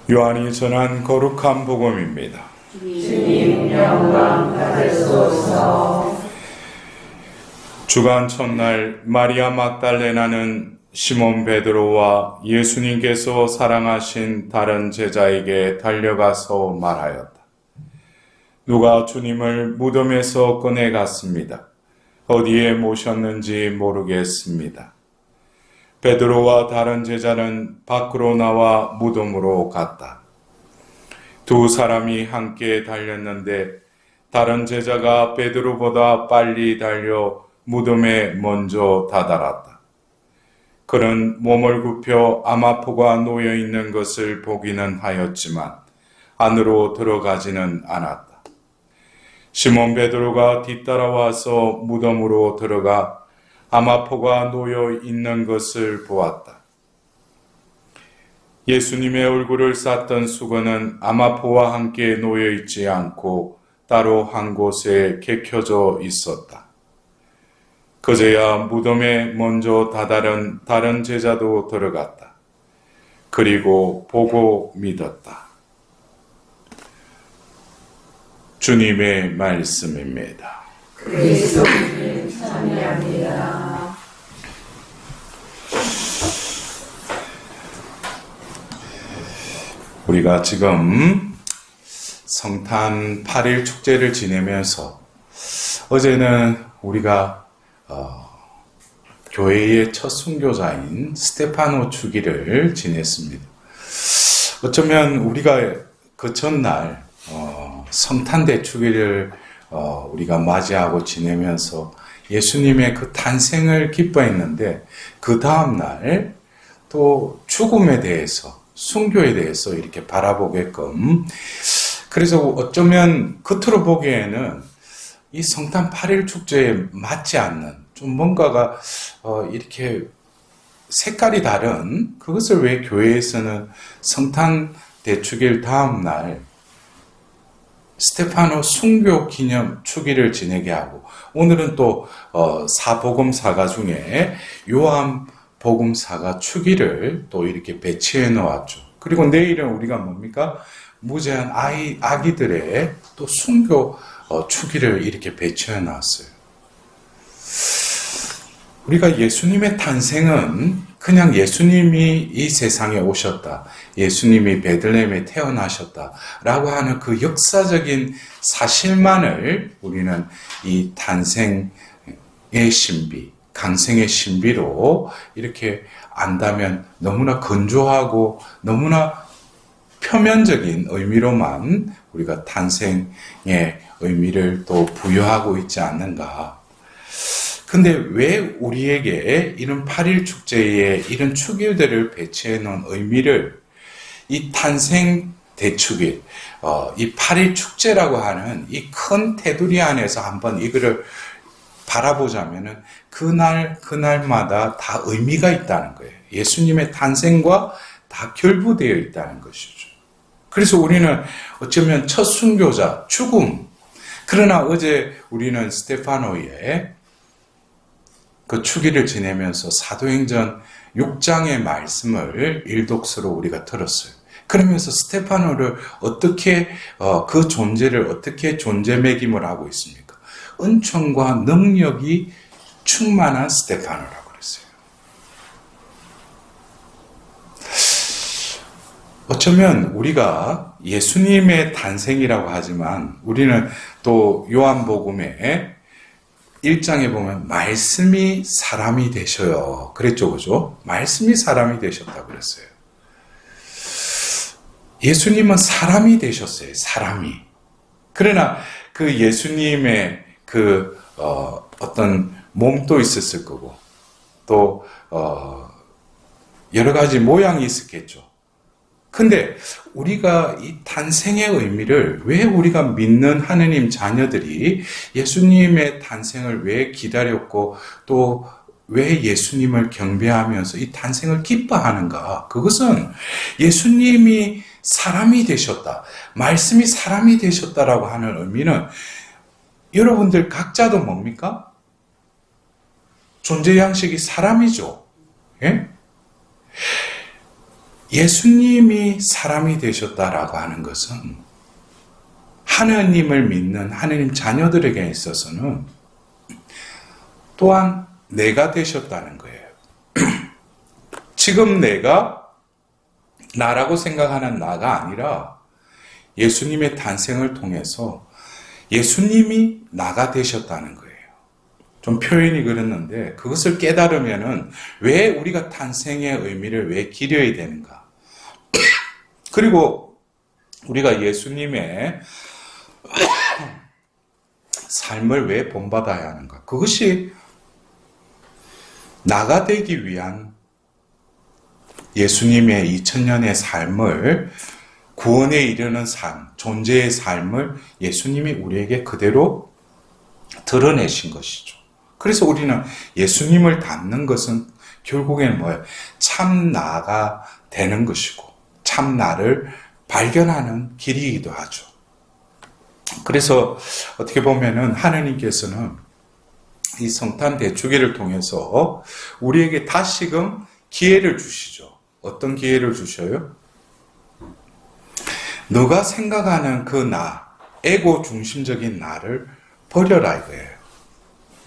요한이 전한 거룩한 복음입니다. 주님 영광 받으소서. 주간 첫날 마리아 막달레나는 시몬 베드로와 예수님께서 사랑하신 다른 제자에게 달려가서 말하였다. 누가 주님을 무덤에서 꺼내갔습니다. 어디에 모셨는지 모르겠습니다. 베드로와 다른 제자는 밖으로 나와 무덤으로 갔다. 두 사람이 함께 달렸는데 다른 제자가 베드로보다 빨리 달려 무덤에 먼저 다다랐다. 그는 몸을 굽혀 암아포가 놓여 있는 것을 보기는 하였지만 안으로 들어가지는 않았다. 시몬 베드로가 뒤따라와서 무덤으로 들어가 암아포가 놓여 있는 것을 보았다. 예수님의 얼굴을 쌌던 수건은 암아포와 함께 놓여 있지 않고 따로 한 곳에 개켜져 있었다. 그제야 무덤에 먼저 다다른 다른 제자도 들어갔다. 그리고 보고 믿었다. 주님의 말씀입니다. 그리스도님 찬양합니다. 우리가 지금 성탄 8일 축제를 지내면서 어제는 우리가 교회의 첫 순교자인 스테파노 주기를 지냈습니다. 어쩌면 우리가 그 전날 성탄 대축일을 우리가 맞이하고 지내면서 예수님의 그 탄생을 기뻐했는데 그 다음날 또 죽음에 대해서 순교에 대해서 이렇게 바라보게끔, 그래서 어쩌면 겉으로 보기에는 이 성탄 8일 축제에 맞지 않는 좀 뭔가가 이렇게 색깔이 다른, 그것을 왜 교회에서는 성탄 대축일 다음날 스테파노 순교 기념 축일을 지내게 하고, 오늘은 또 사복음사가 중에 요한 복음사가 축일을 또 이렇게 배치해 놓았죠. 그리고 내일은 우리가 뭡니까? 무죄한 아기들의 또 순교 축일을 이렇게 배치해 놨어요. 우리가 예수님의 탄생은 그냥 예수님이 이 세상에 오셨다, 예수님이 베들레헴에 태어나셨다라고 하는 그 역사적인 사실만을 우리는 이 탄생의 신비, 강생의 신비로 이렇게 안다면 너무나 건조하고 너무나 표면적인 의미로만 우리가 탄생의 의미를 또 부여하고 있지 않는가. 근데 왜 우리에게 이런 8일 축제에 이런 축일들을 배치해 놓은 의미를 이 탄생 대축일, 이 8일 축제라고 하는 이 큰 테두리 안에서 한번 이거를 바라보자면은 그날마다 다 의미가 있다는 거예요. 예수님의 탄생과 다 결부되어 있다는 것이죠. 그래서 우리는 어쩌면 첫 순교자, 죽음. 그러나 어제 우리는 스테파노의 그 축일을 지내면서 사도행전 6장의 말씀을 일독서로 우리가 들었어요. 그러면서 스테파노를 어떻게, 그 존재를 어떻게 존재 매김을 하고 있습니까? 은총과 능력이 충만한 스테파노라고 그랬어요. 어쩌면 우리가 예수님의 탄생이라고 하지만 우리는 또 요한복음에 1장에 보면 말씀이 사람이 되셔요. 그랬죠, 그죠? 말씀이 사람이 되셨다고 그랬어요. 예수님은 사람이 되셨어요. 사람이. 그러나 그 예수님의 그 어떤 몸도 있었을 거고 또 여러 가지 모양이 있었겠죠. 근데 우리가 이 탄생의 의미를, 왜 우리가 믿는 하느님 자녀들이 예수님의 탄생을 왜 기다렸고 또 왜 예수님을 경배하면서 이 탄생을 기뻐하는가? 그것은 예수님이 사람이 되셨다, 말씀이 사람이 되셨다라고 하는 의미는 여러분들 각자도 뭡니까? 존재 양식이 사람이죠. 예? 예수님이 사람이 되셨다라고 하는 것은 하나님을 믿는 하나님 자녀들에게 있어서는 또한 내가 되셨다는 거예요. 지금 내가 나라고 생각하는 나가 아니라 예수님의 탄생을 통해서 예수님이 나가 되셨다는 거예요. 좀 표현이 그랬는데 그것을 깨달으면은 왜 우리가 탄생의 의미를 왜 기려야 되는가? 그리고 우리가 예수님의 삶을 왜 본받아야 하는가? 그것이 나가 되기 위한 예수님의 2000년의 삶을 구원에 이르는 삶, 존재의 삶을 예수님이 우리에게 그대로 드러내신 것이죠. 그래서 우리는 예수님을 닮는 것은 결국에는 뭐예요? 참 나가 되는 것이고 참 나를 발견하는 길이기도 하죠. 그래서 어떻게 보면은 하나님께서는 이 성탄 대축일을 통해서 우리에게 다시금 기회를 주시죠. 어떤 기회를 주셔요? 너가 생각하는 그 나, 에고 중심적인 나를 버려라 이거예요.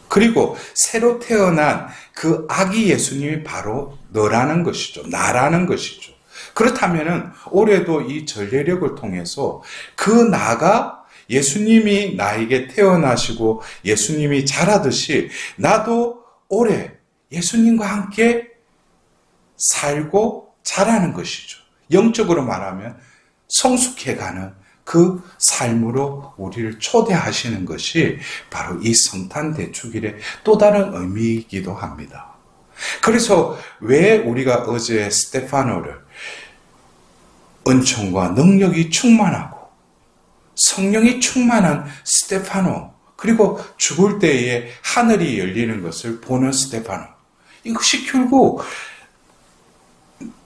그리고 새로 태어난 그 아기 예수님이 바로 너라는 것이죠. 나라는 것이죠. 그렇다면은 올해도 이 전례력을 통해서 그 나가 예수님이 나에게 태어나시고 예수님이 자라듯이 나도 올해 예수님과 함께 살고 자라는 것이죠. 영적으로 말하면 성숙해가는 그 삶으로 우리를 초대하시는 것이 바로 이 성탄 대축일의 또 다른 의미이기도 합니다. 그래서 왜 우리가 어제 스테파노를 은총과 능력이 충만하고 성령이 충만한 스테파노, 그리고 죽을 때에 하늘이 열리는 것을 보는 스테파노, 이것이 결국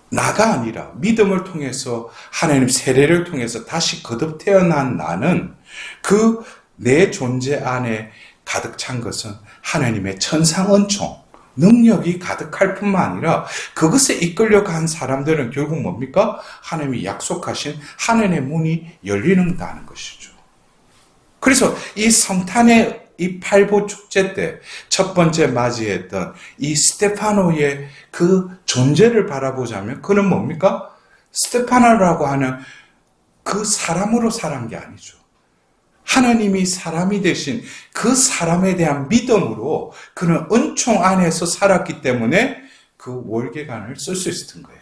나가 아니라 믿음을 통해서 하나님 세례를 통해서 다시 거듭 태어난 나는 그 내 존재 안에 가득 찬 것은 하나님의 천상 은총, 능력이 가득할 뿐만 아니라 그것에 이끌려간 사람들은 결국 뭡니까? 하나님이 약속하신 하늘의 문이 열리는다는 것이죠. 그래서 이 성탄의 이 팔보 축제 때 첫 번째 맞이했던 이 스테파노의 그 존재를 바라보자면 그는 뭡니까? 스테파노라고 하는 그 사람으로 살은 게 아니죠. 하나님이 사람이 되신 그 사람에 대한 믿음으로 그는 은총 안에서 살았기 때문에 그 월계관을 쓸 수 있었던 거예요.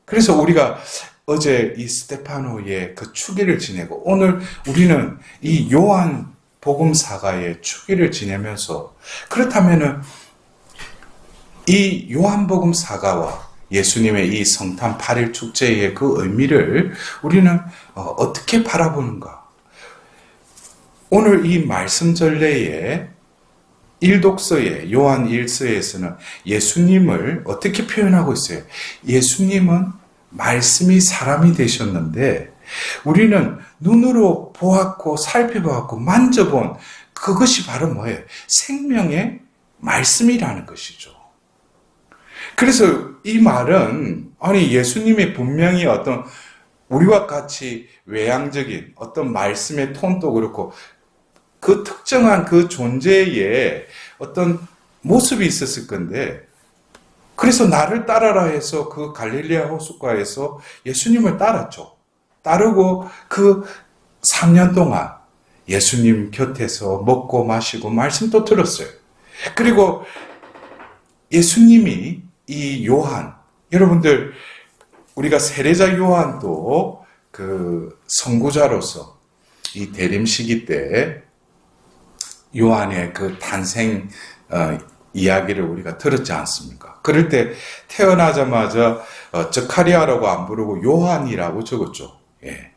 그래서 우리가 어제 이 스테파노의 그 축일을 지내고 오늘 우리는 이 요한 복음사가의 축일을 지내면서 그렇다면은 이 요한복음 사가와 예수님의 이 성탄 8일 축제의 그 의미를 우리는 어떻게 바라보는가? 오늘 이 말씀 전례의 일독서의 요한 1서에서는 예수님을 어떻게 표현하고 있어요? 예수님은 말씀이 사람이 되셨는데 우리는 눈으로 보았고 살펴보았고 만져본 그것이 바로 뭐예요? 생명의 말씀이라는 것이죠. 그래서 이 말은 아니 예수님이 분명히 어떤 우리와 같이 외향적인 어떤 말씀의 톤도 그렇고 그 특정한 그 존재에 어떤 모습이 있었을 건데 그래서 나를 따라라 해서 그 갈릴리아 호숫가에서 예수님을 따랐죠. 따르고 그 3년 동안 예수님 곁에서 먹고 마시고 말씀도 들었어요. 그리고 예수님이 이 요한, 여러분들 우리가 세례자 요한도 그 선구자로서 이 대림 시기 때 요한의 그 탄생 이야기를 우리가 들었지 않습니까? 그럴 때 태어나자마자 저카리아라고 안 부르고 요한이라고 적었죠. 예.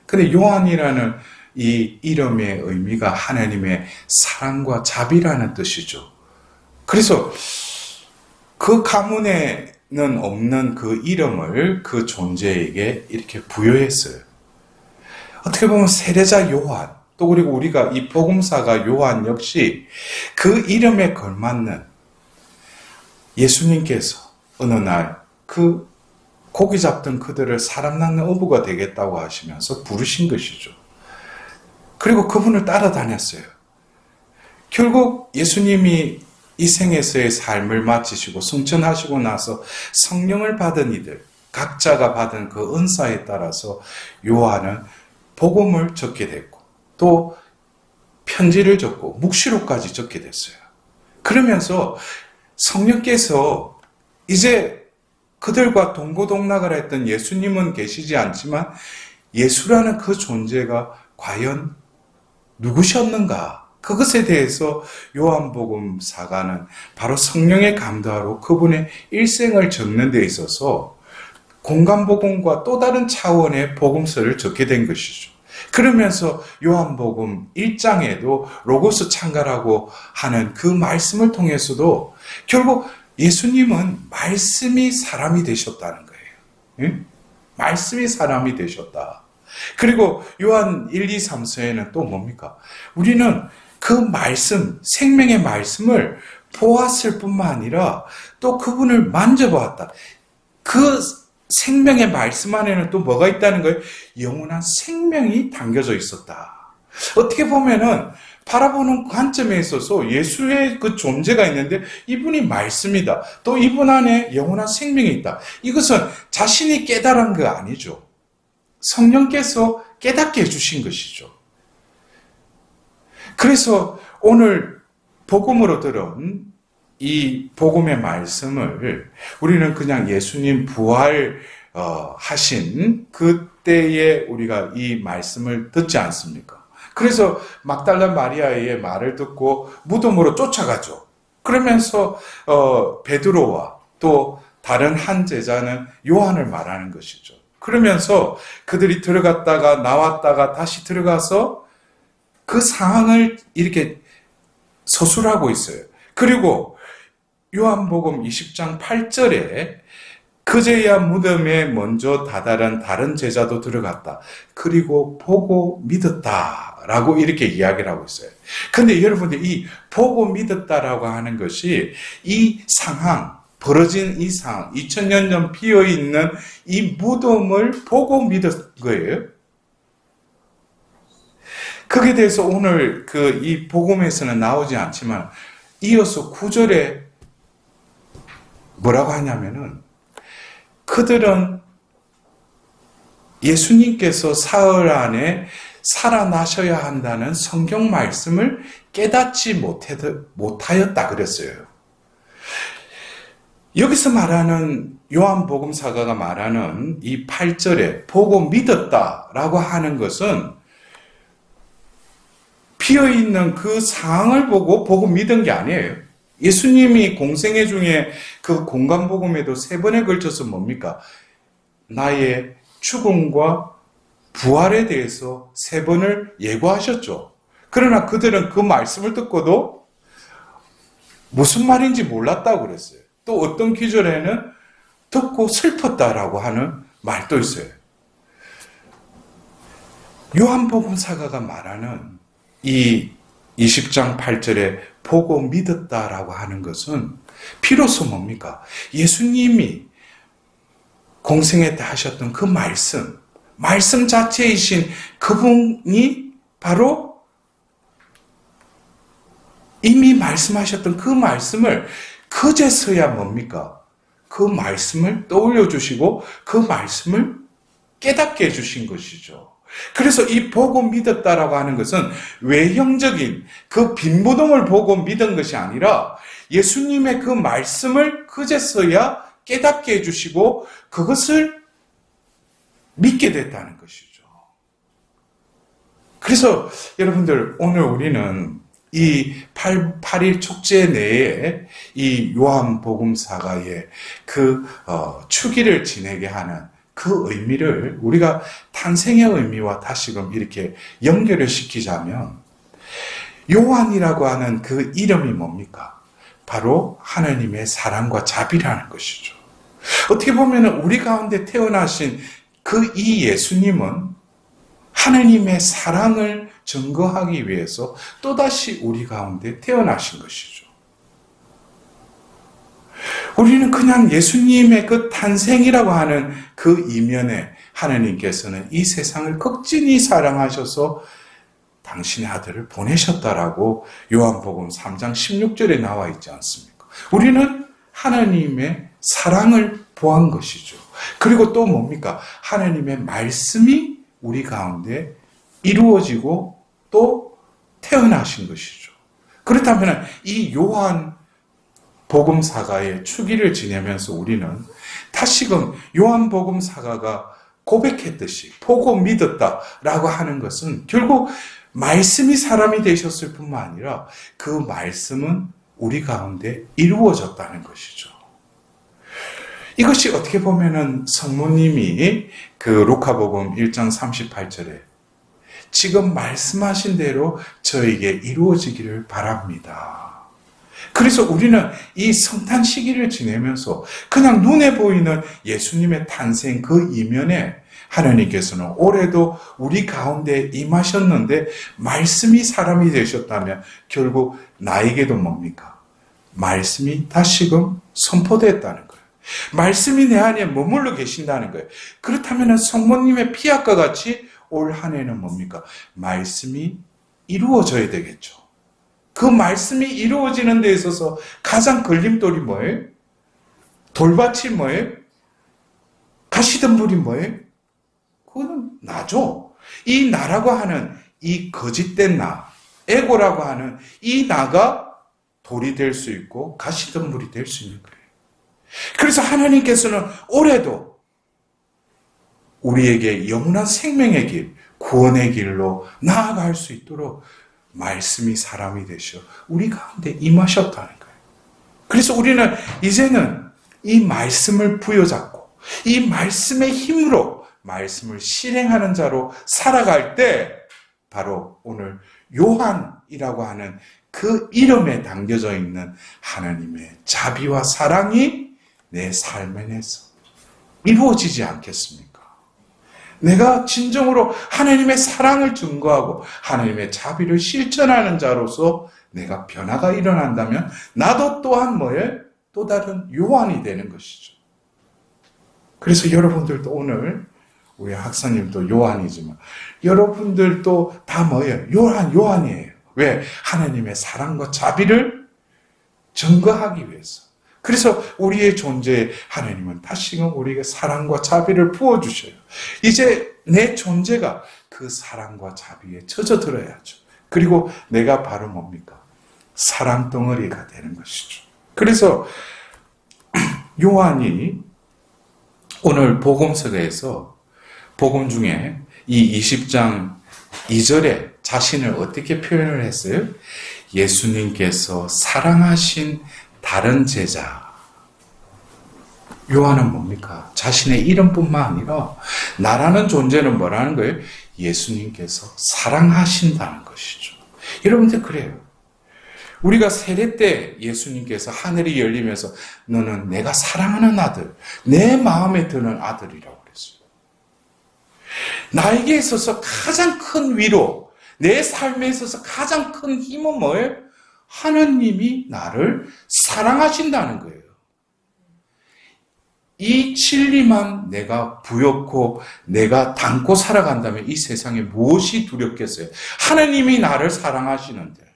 근데 요한이라는 이 이름의 의미가 하나님의 사랑과 자비라는 뜻이죠. 그래서 그 가문에는 없는 그 이름을 그 존재에게 이렇게 부여했어요. 어떻게 보면 세례자 요한, 또 그리고 우리가 이 복음사가 요한 역시 그 이름에 걸맞는 예수님께서 어느 날 그 고기 잡던 그들을 사람 낳는 어부가 되겠다고 하시면서 부르신 것이죠. 그리고 그분을 따라다녔어요. 결국 예수님이 이 생에서의 삶을 마치시고 승천하시고 나서 성령을 받은 이들, 각자가 받은 그 은사에 따라서 요한은 복음을 적게 됐고 또 편지를 적고 묵시록까지 적게 됐어요. 그러면서 성령께서 이제 그들과 동고동락을 했던 예수님은 계시지 않지만 예수라는 그 존재가 과연 누구셨는가? 그것에 대해서 요한복음사가는 바로 성령의 감도하로 그분의 일생을 적는 데 있어서 공간복음과 또 다른 차원의 복음서를 적게 된 것이죠. 그러면서 요한복음 1장에도 로고스 창가라고 하는 그 말씀을 통해서도 결국 예수님은 말씀이 사람이 되셨다는 거예요. 응? 말씀이 사람이 되셨다. 그리고 요한 1, 2, 3서에는 또 뭡니까? 우리는 그 말씀, 생명의 말씀을 보았을 뿐만 아니라 또 그분을 만져보았다. 그 생명의 말씀 안에는 또 뭐가 있다는 거예요? 영원한 생명이 담겨져 있었다. 어떻게 보면은 바라보는 관점에 있어서 예수의 그 존재가 있는데 이분이 말씀이다. 또 이분 안에 영원한 생명이 있다. 이것은 자신이 깨달은 거 아니죠. 성령께서 깨닫게 해주신 것이죠. 그래서 오늘 복음으로 들은 이 복음의 말씀을 우리는 그냥 예수님 부활하신 그때에 우리가 이 말씀을 듣지 않습니까? 그래서 막달라 마리아의 말을 듣고 무덤으로 쫓아가죠. 그러면서 베드로와 또 다른 한 제자는 요한을 말하는 것이죠. 그러면서 그들이 들어갔다가 나왔다가 다시 들어가서 그 상황을 이렇게 서술하고 있어요. 그리고 요한복음 20장 8절에 그제야 무덤에 먼저 다다른 다른 제자도 들어갔다. 그리고 보고 믿었다라고 이렇게 이야기를 하고 있어요. 근데 여러분들 이 보고 믿었다라고 하는 것이 이 상황, 벌어진 이 상황, 2000년 전 비어있는 이 무덤을 보고 믿은 거예요. 거기에 대해서 오늘 이 복음에서는 나오지 않지만 이어서 9절에 뭐라고 하냐면은 그들은 예수님께서 사흘 안에 살아나셔야 한다는 성경 말씀을 깨닫지 못하였다 그랬어요. 여기서 말하는 요한복음사가가 말하는 이 8절에 보고 믿었다라고 하는 것은 비어있는 그 상황을 보고 믿은 게 아니에요. 예수님이 공생애 중에 그 공간복음에도 3번에 걸쳐서 뭡니까? 나의 죽음과 부활에 대해서 3번을 예고하셨죠. 그러나 그들은 그 말씀을 듣고도 무슨 말인지 몰랐다고 그랬어요. 또 어떤 기절에는 듣고 슬펐다라고 하는 말도 있어요. 요한복음사가가 말하는 이 20장 8절에 보고 믿었다라고 하는 것은 비로소 뭡니까? 예수님이 공생애 때 하셨던 그 말씀 자체이신 그분이 바로 이미 말씀하셨던 그 말씀을 그제서야 뭡니까? 그 말씀을 떠올려 주시고 그 말씀을 깨닫게 해주신 것이죠. 그래서 이 보고 믿었다라고 하는 것은 외형적인 그 빈무덤을 보고 믿은 것이 아니라 예수님의 그 말씀을 그제서야 깨닫게 해주시고 그것을 믿게 됐다는 것이죠. 그래서 여러분들 오늘 우리는 이 8일 축제 내에 이 요한복음사가의 그 추기를 지내게 하는 그 의미를 우리가 탄생의 의미와 다시금 이렇게 연결을 시키자면 요한이라고 하는 그 이름이 뭡니까? 바로 하나님의 사랑과 자비라는 것이죠. 어떻게 보면 우리 가운데 태어나신 그 이 예수님은 하나님의 사랑을 증거하기 위해서 또다시 우리 가운데 태어나신 것이죠. 우리는 그냥 예수님의 그 탄생이라고 하는 그 이면에 하나님께서는 이 세상을 극진히 사랑하셔서 당신의 아들을 보내셨다라고 요한복음 3장 16절에 나와 있지 않습니까? 우리는 하나님의 사랑을 보한 것이죠. 그리고 또 뭡니까? 하나님의 말씀이 우리 가운데 이루어지고 또 태어나신 것이죠. 그렇다면 이 요한 복음사가의 추기를 지내면서 우리는 다시금 요한 복음사가가 고백했듯이 보고 믿었다라고 하는 것은 결국 말씀이 사람이 되셨을 뿐만 아니라 그 말씀은 우리 가운데 이루어졌다는 것이죠. 이것이 어떻게 보면은 성모님이 그 루카복음 1장 38절에 지금 말씀하신 대로 저에게 이루어지기를 바랍니다. 그래서 우리는 이 성탄 시기를 지내면서 그냥 눈에 보이는 예수님의 탄생 그 이면에 하나님께서는 올해도 우리 가운데 임하셨는데 말씀이 사람이 되셨다면 결국 나에게도 뭡니까? 말씀이 다시금 선포됐다는 거예요. 말씀이 내 안에 머물러 계신다는 거예요. 그렇다면 성모님의 피약과 같이 올 한 해는 뭡니까? 말씀이 이루어져야 되겠죠. 그 말씀이 이루어지는 데 있어서 가장 걸림돌이 뭐예요? 돌밭이 뭐예요? 가시덤불이 뭐예요? 그거는 나죠. 이 나라고 하는 이 거짓된 나, 에고라고 하는 이 나가 돌이 될 수 있고 가시덤불이 될 수 있는 거예요. 그래서 하나님께서는 올해도 우리에게 영원한 생명의 길, 구원의 길로 나아갈 수 있도록 말씀이 사람이 되셔 우리 가운데 임하셨다는 거예요. 그래서 우리는 이제는 이 말씀을 부여잡고 이 말씀의 힘으로 말씀을 실행하는 자로 살아갈 때 바로 오늘 요한이라고 하는 그 이름에 담겨져 있는 하나님의 자비와 사랑이 내 삶에 내서 이루어지지 않겠습니까? 내가 진정으로 하나님의 사랑을 증거하고 하나님의 자비를 실천하는 자로서 내가 변화가 일어난다면 나도 또한 뭐예요? 또 다른 요한이 되는 것이죠. 그래서 여러분들도 오늘 우리 학사님도 요한이지만 여러분들도 다 뭐예요? 요한이에요. 왜? 하나님의 사랑과 자비를 증거하기 위해서. 그래서 우리의 존재에 하나님은 다시금 우리에게 사랑과 자비를 부어주셔요. 이제 내 존재가 그 사랑과 자비에 젖어들어야죠. 그리고 내가 바로 뭡니까? 사랑 덩어리가 되는 것이죠. 그래서 요한이 오늘 복음서에서 복음 중에 이 20장 2절에 자신을 어떻게 표현을 했어요? 예수님께서 사랑하신 다른 제자. 요한은 뭡니까? 자신의 이름뿐만 아니라 나라는 존재는 뭐라는 거예요? 예수님께서 사랑하신다는 것이죠. 여러분들 그래요. 우리가 세례 때 예수님께서 하늘이 열리면서 너는 내가 사랑하는 아들, 내 마음에 드는 아들이라고 그랬어요. 나에게 있어서 가장 큰 위로, 내 삶에 있어서 가장 큰 힘은 뭐예요? 하나님이 나를 사랑하신다는 거예요. 이 진리만 내가 부엽고 내가 담고 살아간다면 이 세상에 무엇이 두렵겠어요? 하나님이 나를 사랑하시는데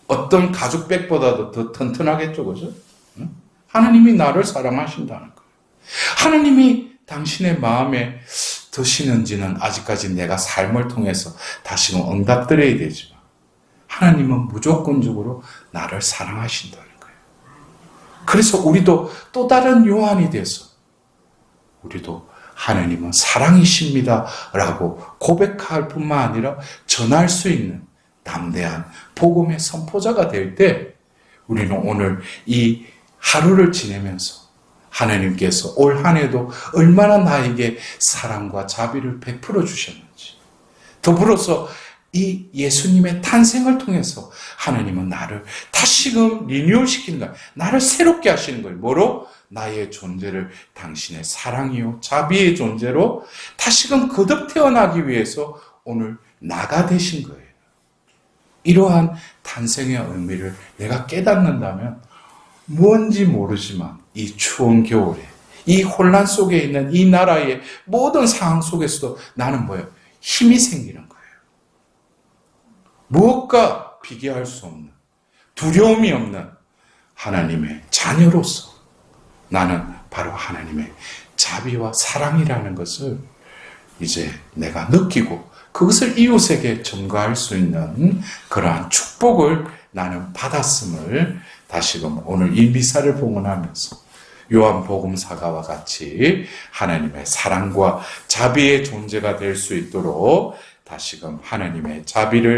어떤 가죽백보다도 더 튼튼하겠죠, 그죠? 하나님이 나를 사랑하신다는 거예요. 하나님이 당신의 마음에 드시는지는 아직까지 내가 삶을 통해서 다시금 응답드려야 되지만 하나님은 무조건적으로 나를 사랑하신다는 거예요. 그래서 우리도 또 다른 요한이 돼서 우리도 하나님은 사랑이십니다 라고 고백할 뿐만 아니라 전할 수 있는 담대한 복음의 선포자가 될 때 우리는 오늘 이 하루를 지내면서 하나님께서 올 한 해도 얼마나 나에게 사랑과 자비를 베풀어 주셨는지, 더불어서 이 예수님의 탄생을 통해서 하나님은 나를 다시금 리뉴얼시키는 거예요. 나를 새롭게 하시는 거예요. 뭐로? 나의 존재를 당신의 사랑이요 자비의 존재로 다시금 거듭 태어나기 위해서 오늘 나가 되신 거예요. 이러한 탄생의 의미를 내가 깨닫는다면 뭔지 모르지만 이 추운 겨울에 이 혼란 속에 있는 이 나라의 모든 상황 속에서도 나는 뭐예요? 힘이 생기는 거예요. 무엇과 비교할 수 없는, 두려움이 없는 하나님의 자녀로서 나는 바로 하나님의 자비와 사랑이라는 것을 이제 내가 느끼고 그것을 이웃에게 전가할 수 있는 그러한 축복을 나는 받았음을 다시금 오늘 이 미사를 봉헌하면서 요한복음사가와 같이 하나님의 사랑과 자비의 존재가 될 수 있도록 다시금 하나님의 자비를